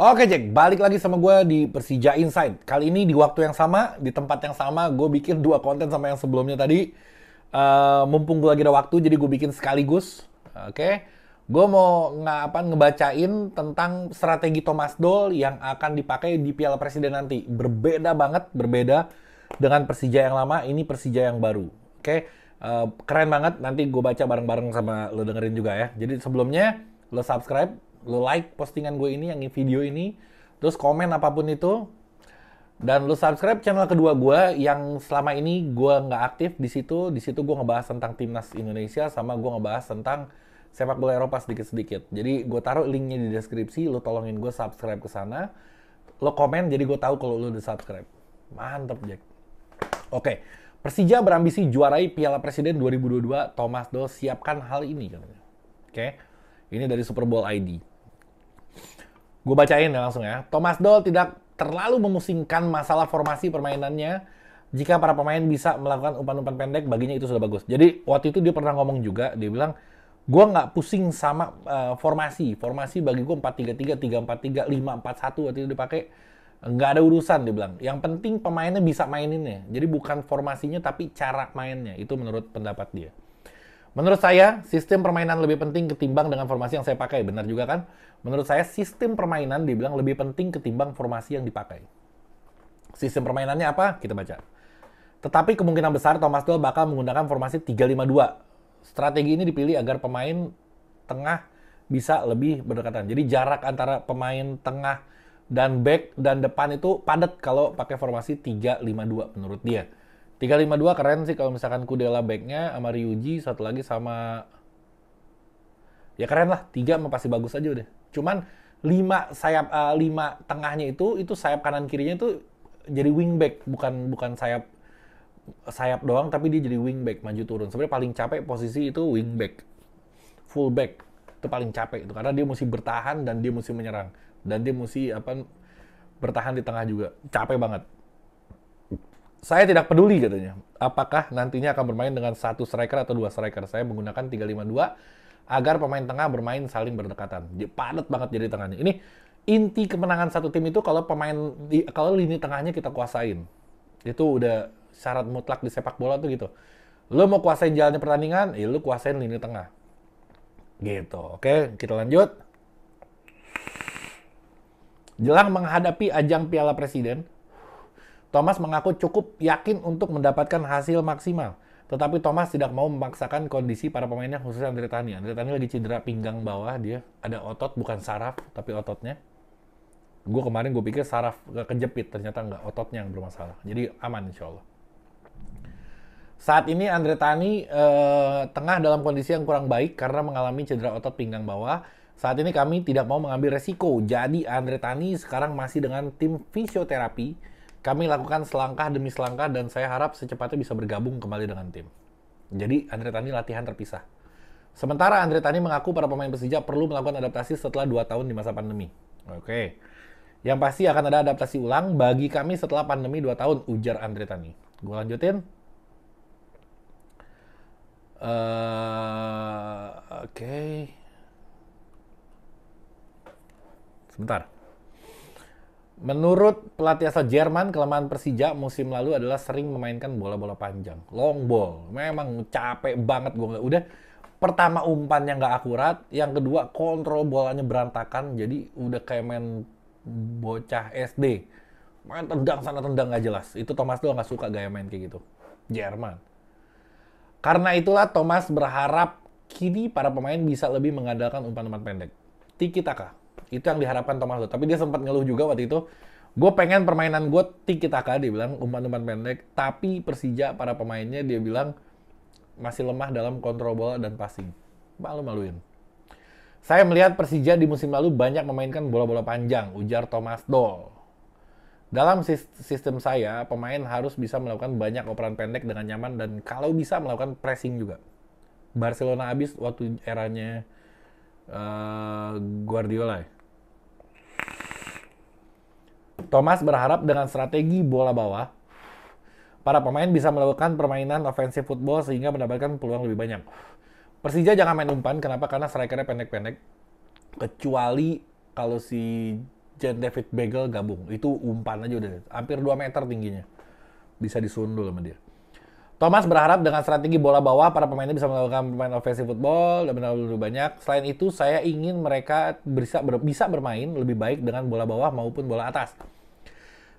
Oke Jack, balik lagi sama gue di Persija Insight. Kali ini di waktu yang sama, di tempat yang sama, gue bikin dua konten sama yang sebelumnya tadi. Mumpung gue lagi ada waktu, jadi gue bikin sekaligus. Oke, gue mau ngebacain tentang strategi Thomas Doll yang akan dipakai di Piala Presiden nanti. Berbeda banget, berbeda dengan Persija yang lama. Ini Persija yang baru. Oke, keren banget. Nanti gue baca bareng-bareng sama lo dengerin juga ya. Jadi sebelumnya lo subscribe, lo like postingan gue ini, yang video ini, terus komen apapun itu, dan lo subscribe channel kedua gue yang selama ini gue nggak aktif di situ. Di situ gue ngebahas tentang timnas Indonesia sama gue ngebahas tentang sepak bola Eropa sedikit-sedikit. Jadi gue taruh linknya di deskripsi. Lo tolongin gue subscribe ke sana. Lo komen jadi gue tahu kalau lo udah subscribe. Mantep Jack. Oke, Persija berambisi juarai Piala Presiden 2022. Thomas Doll siapkan hal ini katanya. Oke, ini dari Super Bowl ID. Gue bacain ya langsung ya. Thomas Doll tidak terlalu memusingkan masalah formasi permainannya. Jika para pemain bisa melakukan umpan-umpan pendek, baginya itu sudah bagus. Jadi waktu itu dia pernah ngomong juga, dia bilang, gue nggak pusing sama formasi. Formasi bagi gue 4-3-3, 3-4-3, 5-4-1 waktu itu dipakai. Nggak ada urusan dia bilang. Yang penting pemainnya bisa maininnya. Jadi bukan formasinya tapi cara mainnya. Itu menurut pendapat dia. Menurut saya, sistem permainan lebih penting ketimbang dengan formasi yang saya pakai. Benar juga kan? Menurut saya, sistem permainan dibilang lebih penting ketimbang formasi yang dipakai. Sistem permainannya apa? Kita baca. Tetapi kemungkinan besar Thomas Doll bakal menggunakan formasi 3-5-2. Strategi ini dipilih agar pemain tengah bisa lebih berdekatan. Jadi jarak antara pemain tengah dan back dan depan itu padat kalau pakai formasi 3-5-2 menurut dia. 3-5-2 keren sih kalau misalkan Kudela backnya sama Ryuji, satu lagi sama... Ya keren lah, 3 mah pasti bagus aja udah. Cuman 5 sayap 5 tengahnya itu sayap kanan kirinya itu jadi wingback, bukan sayap doang tapi dia jadi wingback maju turun. Sebenarnya paling capek posisi itu wingback. Fullback itu paling capek itu karena dia mesti bertahan dan dia mesti menyerang dan dia mesti bertahan di tengah juga. Capek banget. Saya tidak peduli katanya. Apakah nantinya akan bermain dengan satu striker atau dua striker. Saya menggunakan 3-5-2 agar pemain tengah bermain saling berdekatan. Dia padat banget jadi tengahnya. Ini inti kemenangan satu tim itu kalau kalau lini tengahnya kita kuasain. Itu udah syarat mutlak di sepak bola tuh gitu. Lo mau kuasain jalannya pertandingan, ya lo kuasain lini tengah. Gitu. Oke, kita lanjut. Jelang menghadapi ajang Piala Presiden, Thomas mengaku cukup yakin untuk mendapatkan hasil maksimal. Tetapi Thomas tidak mau memaksakan kondisi para pemainnya, khususnya Andre Tani. Andre Tani lagi cedera pinggang bawah, dia ada otot, bukan saraf, tapi ototnya. Kemarin gue pikir saraf kejepit, ternyata enggak, ototnya yang bermasalah. Jadi aman insya Allah. Saat ini Andre Tani tengah dalam kondisi yang kurang baik karena mengalami cedera otot pinggang bawah. Saat ini kami tidak mau mengambil resiko. Jadi Andre Tani sekarang masih dengan tim fisioterapi. Kami lakukan selangkah demi selangkah dan saya harap secepatnya bisa bergabung kembali dengan tim. Jadi Andre Tani latihan terpisah. Sementara Andre Tani mengaku para pemain Persija perlu melakukan adaptasi setelah 2 tahun di masa pandemi. Oke. Yang pasti akan ada adaptasi ulang bagi kami setelah pandemi 2 tahun, ujar Andre Tani. Gue lanjutin. Oke. Sebentar. Menurut pelatih asal Jerman, kelemahan Persija musim lalu adalah sering memainkan bola-bola panjang. Long ball. Memang capek banget gue. Udah, pertama umpannya nggak akurat. Yang kedua, kontrol bolanya berantakan. Jadi udah kayak main bocah SD. Main tendang sana tendang nggak jelas. Itu Thomas Doll nggak suka gaya main kayak gitu. Jerman. Karena itulah Thomas berharap kini para pemain bisa lebih mengandalkan umpan-umpan pendek. Tiki taka. Itu yang diharapkan Thomas Doll. Tapi dia sempat ngeluh juga waktu itu. Gue pengen permainan gue tiki taka, dia bilang, umpan-umpan pendek. Tapi Persija, para pemainnya, dia bilang, masih lemah dalam kontrol bola dan passing. Malu-maluin. Saya melihat Persija di musim lalu banyak memainkan bola-bola panjang, ujar Thomas Doll. Dalam sistem saya, pemain harus bisa melakukan banyak operan pendek dengan nyaman dan kalau bisa melakukan pressing juga. Barcelona habis waktu eranya Guardiola ya. Thomas berharap dengan strategi bola bawah, para pemain bisa melakukan permainan offensive football sehingga mendapatkan peluang lebih banyak. Persija jangan main umpan, kenapa? Karena strikernya pendek-pendek. Kecuali kalau si Jan David Bagel gabung. Itu umpan aja udah. Hampir 2 meter tingginya. Bisa disundul sama dia. Thomas berharap dengan strategi bola bawah, para pemainnya bisa melakukan pemain offensive football dan benar lebih banyak. Selain itu, saya ingin mereka bisa bermain lebih baik dengan bola bawah maupun bola atas.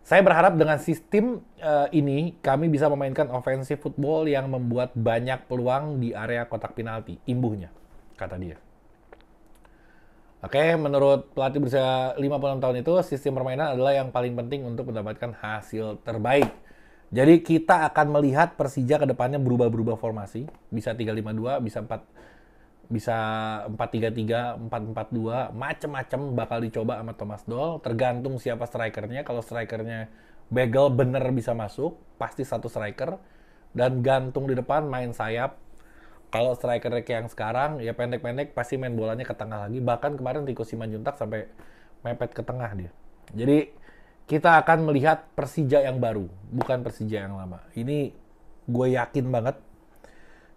Saya berharap dengan sistem ini, kami bisa memainkan offensive football yang membuat banyak peluang di area kotak penalti. Imbuhnya, kata dia. Oke, menurut pelatih berusia 56 tahun itu, sistem permainan adalah yang paling penting untuk mendapatkan hasil terbaik. Jadi kita akan melihat Persija ke depannya berubah-berubah formasi. Bisa 3-5-2, bisa 4-3-3, 4-4-2, macem-macem bakal dicoba sama Thomas Doll. Tergantung siapa strikernya. Kalau strikernya Bagel bener bisa masuk, pasti satu striker. Dan gantung di depan, main sayap. Kalau strikernya kayak yang sekarang, ya pendek-pendek pasti main bolanya ke tengah lagi. Bahkan kemarin Rico Simanjuntak sampai mepet ke tengah dia. Jadi kita akan melihat Persija yang baru, bukan Persija yang lama. Ini gue yakin banget.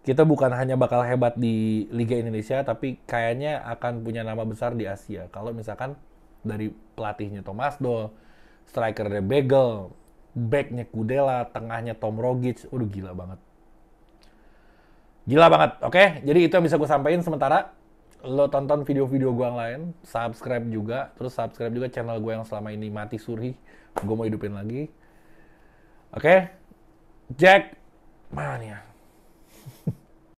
Kita bukan hanya bakal hebat di Liga Indonesia, tapi kayaknya akan punya nama besar di Asia. Kalau misalkan dari pelatihnya Thomas Doll, strikernya Bagel, backnya Kudela, tengahnya Tom Rogic, udah gila banget. Gila banget, oke? Jadi itu yang bisa gue sampaikan sementara. Lo tonton video-video gue yang lain, subscribe juga, terus subscribe juga channel gue yang selama ini mati suri, gue mau hidupin lagi. Oke? Jack Mania.